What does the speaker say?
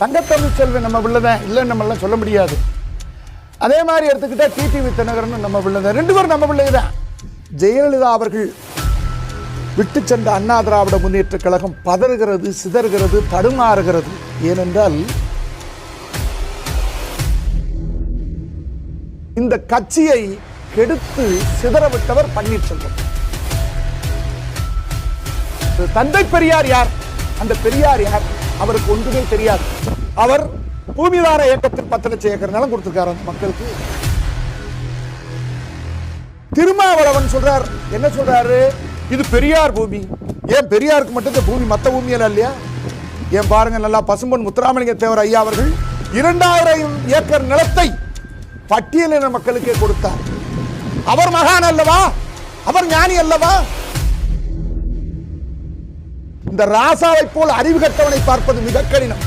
தங்கத்தமிழ் செல்வன் நம்ம பிள்ளைதான், இல்லைன்னு நம்மளாம் சொல்ல முடியாது. அதே மாதிரி எடுத்துக்கிட்டா டிடிவி தினகரன் நம்ம பிள்ளைதான், 2 பேரும் நம்ம பிள்ளை தான். ஜெயலலிதா அவர்கள் விட்டு சென்ற அண்ணா திராவிட முன்னேற்ற கழகம் பதறுகிறது, சிதறுகிறது, தடுமாறுகிறது. ஏனென்றால் இந்த கட்சியை கெடுத்து சிதறவிட்டவர் பன்னீர்செல்வம். தந்தை பெரியார் யார்? அந்த பெரியார் யார்? அவருக்கு ஒன்றுமே தெரியாது. அவர் பூமிதார இயக்கத்தில் 10 லட்சம் ஏக்கர் நிலம் கொடுத்திருக்காரு அந்த மக்களுக்கு. திருமாவளவன் சொல்றார், என்ன சொல்றாரு? இது பெரியார் பூமி. ஏன் பெரியாருக்கு மட்டும் இந்த பூமி, மற்ற பூமியெல்லாம் இல்லையா? ஏன் பாருங்க, நல்லா பசும்பொன் முத்துராமலிங்க தேவர் ஐயா அவர்கள் 2000 ஏக்கர் நிலத்தை பட்டியலின மக்களுக்கே கொடுத்தார். அவர் மகான் அல்லவா? அவர் ஞானி அல்லவா? இந்த ராசாவை போல் அறிவு கட்டவனை பார்ப்பது மிக கடினம்.